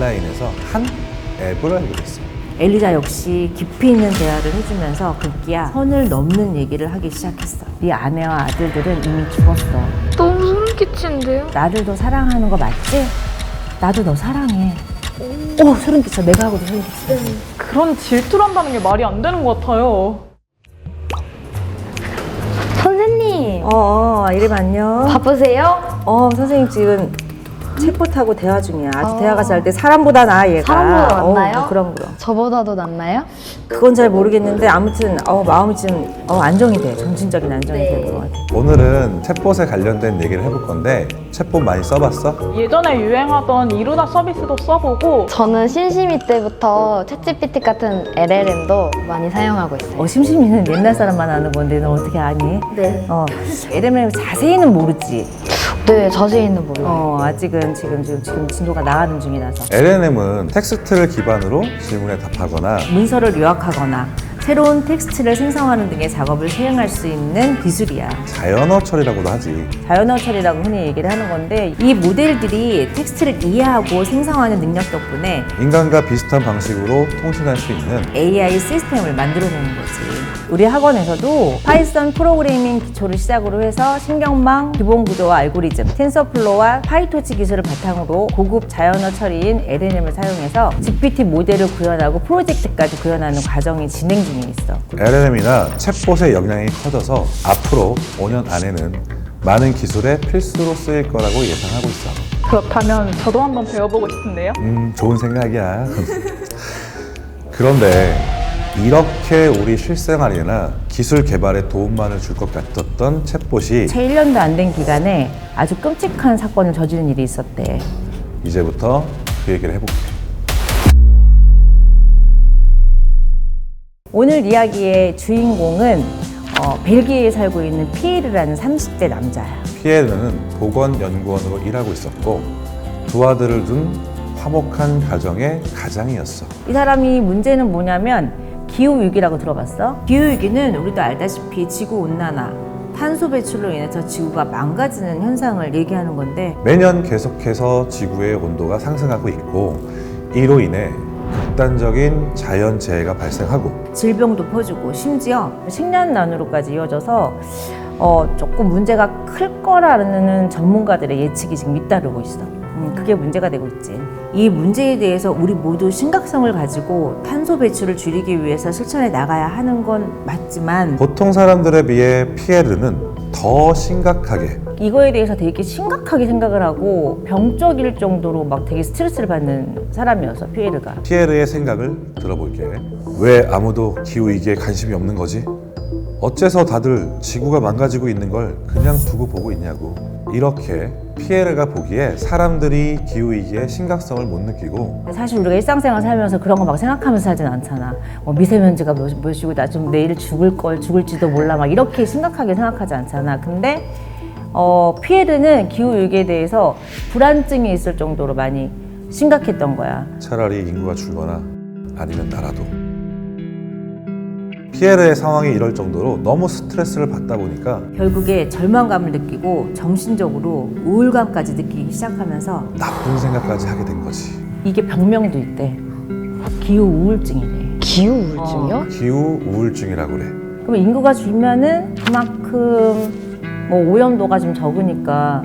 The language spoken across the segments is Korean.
온라인에서 한 앱을 알게 됐어. 엘리자 역시 깊이 있는 대화를 해주면서 급기야 선을 넘는 얘기를 하기 시작했어. 네 아내와 아들들은 이미 죽었어. 너무 소름 끼치는데요? 나를 더 사랑하는 거 맞지? 나도 너 사랑해. 오, 소름 끼쳐. 내가 하고도 소름 끼쳐. 그런 질투를 한다는 게 말이 안 되는 것 같아요. 선생님 이름 안녕. 바쁘세요? 선생님 지금 체포 타고 대화 중이야. 아직 대화가 잘 때 사람보다 나아 얘가. 사람보다 낫나요? 그럼. 저보다도 낫나요? 그건 잘 모르겠는데 아무튼 마음이 좀 안정이 돼. 정신적인 안정이 네. 되는 것 같아. 오늘은 챗봇에 관련된 얘기를 해볼 건데 챗봇 많이 써봤어? 예전에 유행하던 이루다 서비스도 써보고 저는 심심이 때부터 챗GPT 같은 LLM도 많이 사용하고 있어요. 심심이는 옛날 사람만 아는 건데 너 어떻게 아니? 네. LMM 자세히는 모르지. 네, 자세히는 몰라요. 아직은 지금 진도가 나가는 중이라서. LLM은 텍스트를 기반으로 질문에 답하거나 문서를 요약하거나 새로운 텍스트를 생성하는 등의 작업을 수행할 수 있는 기술이야. 자연어 처리라고도 하지. 자연어 처리라고 흔히 얘기를 하는 건데 이 모델들이 텍스트를 이해하고 생성하는 능력 덕분에 인간과 비슷한 방식으로 통신할 수 있는 AI 시스템을 만들어내는 거지. 우리 학원에서도 파이썬 프로그래밍 기초를 시작으로 해서 신경망, 기본 구조와 알고리즘, 텐서플로우와 파이토치 기술을 바탕으로 고급 자연어 처리인 LLM을 사용해서 GPT 모델을 구현하고 프로젝트까지 구현하는 과정이 진행 중에 있어. LLM이나 챗봇의 역량이 커져서 앞으로 5년 안에는 많은 기술의 필수로 쓰일 거라고 예상하고 있어. 그렇다면 저도 한번 배워보고 싶은데요. 좋은 생각이야. 그런데 이렇게 우리 실생활이나 기술 개발에 도움만을 줄 것 같았던 챗봇이 채 1년도 안 된 기간에 아주 끔찍한 사건을 저지른 일이 있었대. 이제부터 그 얘기를 해볼게. 오늘 이야기의 주인공은 벨기에에 살고 있는 피에르라는 30대 남자야. 피에르는 보건연구원으로 일하고 있었고 두 아들을 둔 화목한 가정의 가장이었어. 이 사람이 문제는 뭐냐면 기후위기라고 들어봤어? 기후위기는 우리도 알다시피 지구온난화, 탄소 배출로 인해서 지구가 망가지는 현상을 얘기하는 건데 매년 계속해서 지구의 온도가 상승하고 있고 이로 인해 극단적인 자연재해가 발생하고 질병도 퍼지고 심지어 식량난으로까지 이어져서 조금 문제가 클 거라는 전문가들의 예측이 지금 잇따르고 있어. 그게 문제가 되고 있지. 이 문제에 대해서 우리 모두 심각성을 가지고 탄소 배출을 줄이기 위해서 실천해 나가야 하는 건 맞지만 보통 사람들에 비해 피에르는 더 심각하게 이거에 대해서 되게 심각하게 생각을 하고 병적일 정도로 막 되게 스트레스를 받는 사람이어서 피에르가. 피에르의 생각을 들어볼게. 왜 아무도 기후위기에 관심이 없는 거지? 어째서 다들 지구가 망가지고 있는 걸 그냥 두고 보고 있냐고. 이렇게 피에르가 보기에 사람들이 기후위기의 심각성을 못 느끼고 사실 우리가 일상생활 살면서 그런 거 막 생각하면서 살진 않잖아. 미세먼지가 몇이고 나 좀 내일 죽을지도 몰라 막 이렇게 심각하게 생각하지 않잖아. 근데 피에르는 기후위기에 대해서 불안증이 있을 정도로 많이 심각했던 거야. 차라리 인구가 줄거나 아니면 나라도. 피에르의 상황이 이럴 정도로 너무 스트레스를 받다 보니까 결국에 절망감을 느끼고 정신적으로 우울감까지 느끼기 시작하면서 나쁜 생각까지 하게 된 거지. 이게 병명도 있대. 기후 우울증이래. 기후 우울증이요? 기후 우울증이라고 그래. 그럼 인구가 줄면은 그만큼 오염도가 좀 적으니까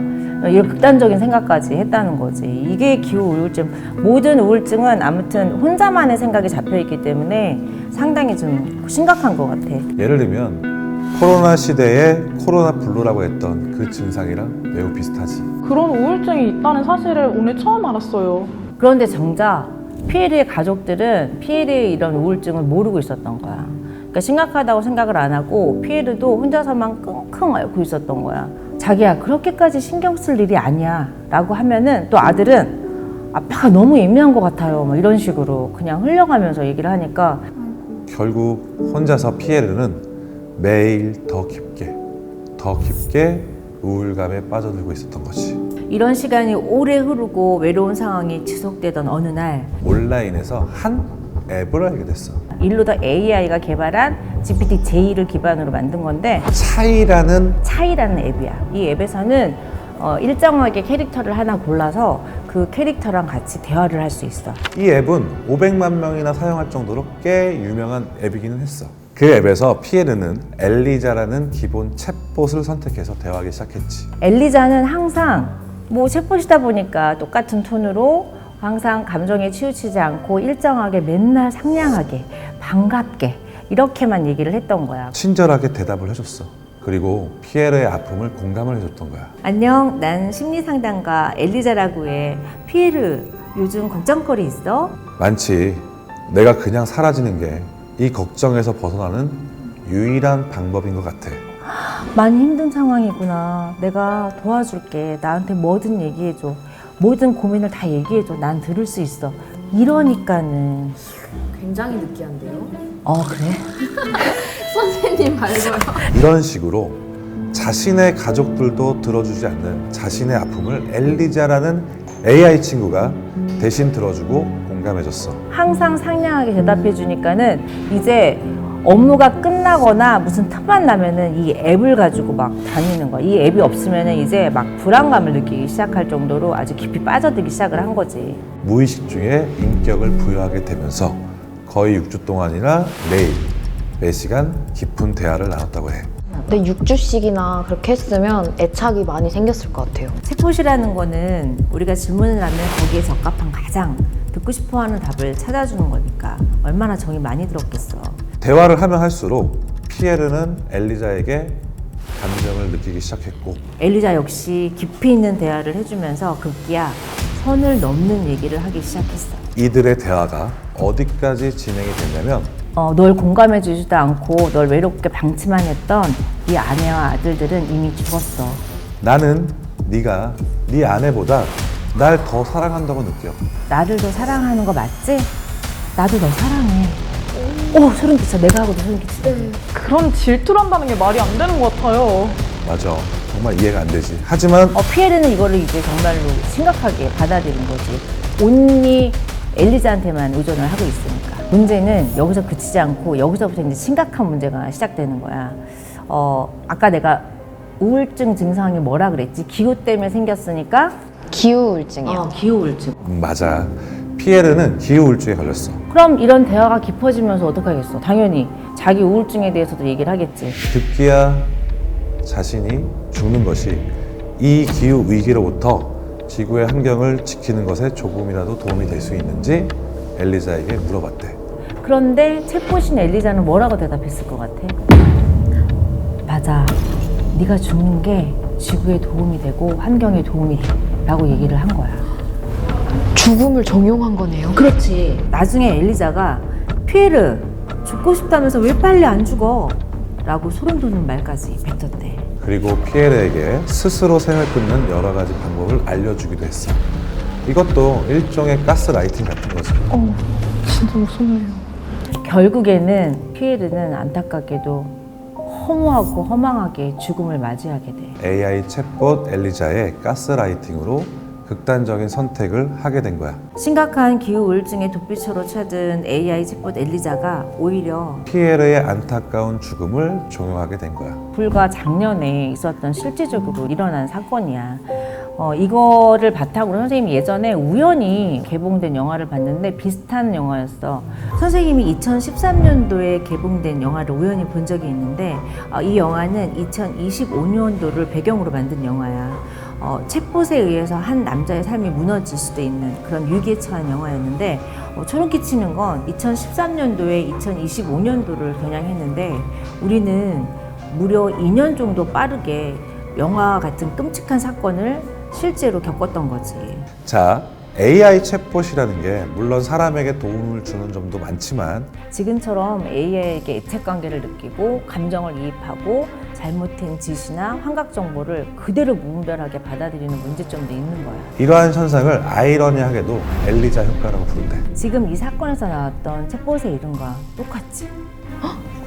이런 극단적인 생각까지 했다는 거지. 이게 기후 우울증. 모든 우울증은 아무튼 혼자만의 생각이 잡혀 있기 때문에 상당히 좀 심각한 것 같아. 예를 들면 코로나 시대에 코로나 블루라고 했던 그 증상이랑 매우 비슷하지. 그런 우울증이 있다는 사실을 오늘 처음 알았어요. 그런데 정작 피에르의 가족들은 피에르의 이런 우울증을 모르고 있었던 거야. 그러니까 심각하다고 생각을 안 하고 피에르도 혼자서만 끙끙 앓고 있었던 거야. 자기야 그렇게까지 신경 쓸 일이 아니야 라고 하면은 또 아들은 아빠가 너무 예민한 것 같아요 막 이런 식으로 그냥 흘려가면서 얘기를 하니까 결국 혼자서 피에르는 매일 더 깊게 우울감에 빠져들고 있었던 거지. 이런 시간이 오래 흐르고 외로운 상황이 지속되던 어느 날 온라인에서 한 앱을 알게 됐어. 일루더 AI가 개발한 GPT-J를 기반으로 만든 건데 차이라는 차이라는 앱이야. 이 앱에서는 일정하게 캐릭터를 하나 골라서 그 캐릭터랑 같이 대화를 할 수 있어. 이 앱은 500만 명이나 사용할 정도로 꽤 유명한 앱이기는 했어. 그 앱에서 피에르는 엘리자라는 기본 챗봇을 선택해서 대화하기 시작했지. 엘리자는 항상 뭐 챗봇이다 보니까 똑같은 톤으로 항상 감정에 치우치지 않고 일정하게 맨날 상냥하게 반갑게 이렇게만 얘기를 했던 거야. 친절하게 대답을 해줬어. 그리고 피에르의 아픔을 공감을 해줬던 거야. 안녕, 난 심리상담가 엘리자라고 해. 피에르, 요즘 걱정거리 있어? 많지. 내가 그냥 사라지는 게 이 걱정에서 벗어나는 유일한 방법인 것 같아. 많이 힘든 상황이구나. 내가 도와줄게. 나한테 뭐든 얘기해줘. 모든 고민을 다 얘기해줘. 난 들을 수 있어. 이러니까는. 굉장히 느끼한데요? 그래? 선생님 말고요. 이런 식으로 자신의 가족들도 들어주지 않는 자신의 아픔을 엘리자라는 AI 친구가 대신 들어주고 공감해줬어. 항상 상냥하게 대답해주니까는 이제 업무가 끝나거나 무슨 틈만 나면은 이 앱을 가지고 막 다니는 거야. 이 앱이 없으면은 이제 막 불안감을 느끼기 시작할 정도로 아주 깊이 빠져들기 시작을 한 거지. 무의식 중에 인격을 부여하게 되면서 거의 6주 동안이나 매일 매 시간 깊은 대화를 나눴다고 해. 근데 6주씩이나 그렇게 했으면 애착이 많이 생겼을 것 같아요. 챗봇이라는 거는 우리가 질문을 하면 거기에 적합한 가장 듣고 싶어하는 답을 찾아주는 거니까 얼마나 정이 많이 들었겠어. 대화를 하면 할수록 피에르는 엘리자에게 감정을 느끼기 시작했고 엘리자 역시 깊이 있는 대화를 해주면서 급기야 선을 넘는 얘기를 하기 시작했어. 이들의 대화가 어디까지 진행이 됐냐면 널 공감해주지도 않고 널 외롭게 방치만 했던 네 아내와 아들들은 이미 죽었어. 나는 네가 네 아내보다 날 더 사랑한다고 느껴. 나를 더 사랑하는 거 맞지? 나도 너 사랑해. 소름 끼쳐. 내가 하고도 소름 끼쳐. 그런 질투를 한다는 게 말이 안 되는 것 같아요. 맞아. 정말 이해가 안 되지. 하지만 피에르는 이거를 이제 정말로 심각하게 받아들인 거지. 온리 엘리자한테만 의존을 하고 있으니까. 문제는 여기서 그치지 않고 여기서부터 이제 심각한 문제가 시작되는 거야. 아까 내가 우울증 증상이 뭐라 그랬지? 기후 때문에 생겼으니까 기후우울증이요. 기후 우울증. 맞아. 피에르는 기후우울증에 걸렸어. 그럼 이런 대화가 깊어지면서 어떡하겠어? 당연히 자기 우울증에 대해서도 얘기를 하겠지. 듣기야 자신이 죽는 것이 이 기후 위기로부터 지구의 환경을 지키는 것에 조금이라도 도움이 될 수 있는지 엘리자에게 물어봤대. 그런데 챗봇인 엘리자는 뭐라고 대답했을 것 같아? 맞아. 네가 죽는 게 지구에 도움이 되고 환경에 도움이 돼. 라고 얘기를 한 거야. 죽음을 정용한 거네요. 그렇지. 나중에 엘리자가 피에르 죽고 싶다면서 왜 빨리 안 죽어? 라고 소름 돋는 말까지 뱉었대. 그리고 피에르에게 스스로 생을 끊는 여러 가지 방법을 알려주기도 했어. 이것도 일종의 가스라이팅 같은 거지. 진짜 무서워요. 결국에는 피에르는 안타깝게도 허무하고 허망하게 죽음을 맞이하게 돼. AI 챗봇 엘리자의 가스라이팅으로 극단적인 선택을 하게 된 거야. 심각한 기후 우울증의 도피처로 찾은 AI 챗봇 엘리자가 오히려 피에르의 안타까운 죽음을 종용하게 된 거야. 불과 작년에 있었던 실질적으로 일어난 사건이야. 이거를 바탕으로 선생님이 예전에 우연히 개봉된 영화를 봤는데 비슷한 영화였어. 선생님이 2013년도에 개봉된 영화를 우연히 본 적이 있는데 이 영화는 2025년도를 배경으로 만든 영화야. 챗봇에 의해서 한 남자의 삶이 무너질 수도 있는 그런 위기에 처한 영화였는데 소름 끼치는 건 2013년도에 2025년도를 겨냥했는데 우리는 무려 2년 정도 빠르게 영화와 같은 끔찍한 사건을 실제로 겪었던 거지. 자, AI 챗봇이라는 게 물론 사람에게 도움을 주는 점도 많지만 지금처럼 AI에게 애착관계를 느끼고 감정을 이입하고 잘못된 지시나 환각 정보를 그대로 무분별하게 받아들이는 문제점도 있는 거야. 이러한 현상을 아이러니하게도 엘리자 효과라고 부른대. 지금 이 사건에서 나왔던 챗봇의 이름과 똑같지?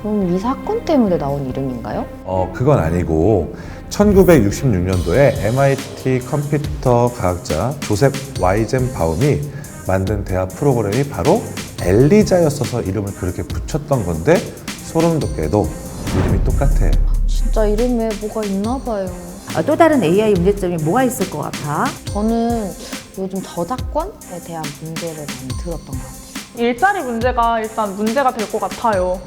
그럼 이 사건 때문에 나온 이름인가요? 그건 아니고 1966년도에 MIT 컴퓨터 과학자 조셉 와이젠바움이 만든 대화 프로그램이 바로 엘리자였어서 이름을 그렇게 붙였던 건데 소름 돋게도 이름이 똑같아. 진짜 이름에 뭐가 있나 봐요. 또 다른 AI 문제점이 뭐가 있을 것 같아? 저는 요즘 저작권에 대한 문제를 많이 들었던 것 같아요. 일자리 문제가 일단 문제가 될 것 같아요.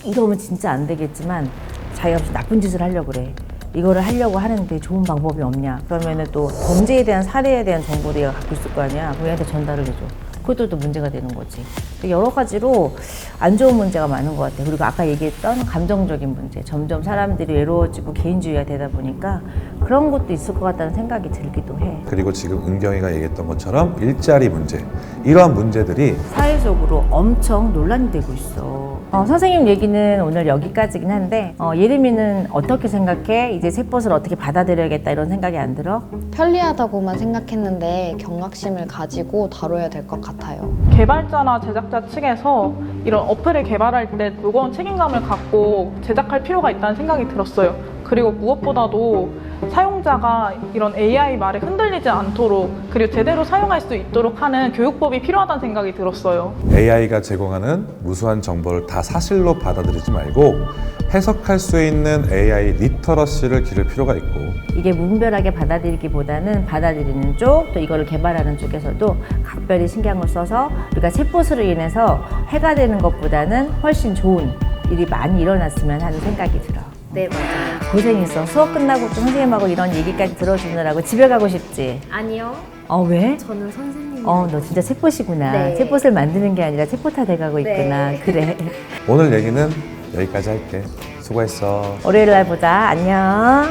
이러면 진짜 안 되겠지만 자기가 무슨 나쁜 짓을 하려고 그래. 이거를 하려고 하는데 좋은 방법이 없냐. 그러면은 또 범죄에 대한 사례에 대한 정보를 얘가 갖고 있을 거 아니야. 그럼 얘한테 전달을 해줘. 그것도 또 문제가 되는 거지. 여러 가지로 안 좋은 문제가 많은 것 같아요. 그리고 아까 얘기했던 감정적인 문제. 점점 사람들이 외로워지고 개인주의가 되다 보니까 그런 것도 있을 것 같다는 생각이 들기도 해. 그리고 지금 은경이가 얘기했던 것처럼 일자리 문제, 이러한 문제들이 사회적으로 엄청 논란이 되고 있어. 선생님 얘기는 오늘 여기까지긴 한데 예림이는 어떻게 생각해? 이제 챗봇을 어떻게 받아들여야겠다 이런 생각이 안 들어? 편리하다고만 생각했는데 경각심을 가지고 다뤄야 될 것 같아요. 개발자나 제작자 측에서 이런 어플을 개발할 때 무거운 책임감을 갖고 제작할 필요가 있다는 생각이 들었어요. 그리고 무엇보다도 사용자가 이런 AI 말에 흔들리지 않도록 그리고 제대로 사용할 수 있도록 하는 교육법이 필요하다는 생각이 들었어요. AI가 제공하는 무수한 정보를 다 사실로 받아들이지 말고 해석할 수 있는 AI 리터러시를 기를 필요가 있고, 이게 무분별하게 받아들이기보다는 받아들이는 쪽, 또 이거를 개발하는 쪽에서도 각별히 신경을 써서 우리가 챗봇으로 인해서 해가 되는 것보다는 훨씬 좋은 일이 많이 일어났으면 하는 생각이 들어. 네, 맞아요. 고생했어. 수업 끝나고 또 선생님하고 이런 얘기까지 들어주느라고 집에 가고 싶지? 아니요. 왜? 저는 선생님. 너 진짜 챗봇이구나. 네. 챗봇을 만드는 게 아니라 챗봇화 돼가고 있구나. 네. 그래. 오늘 얘기는 여기까지 할게. 수고했어. 월요일 날 보자. 안녕.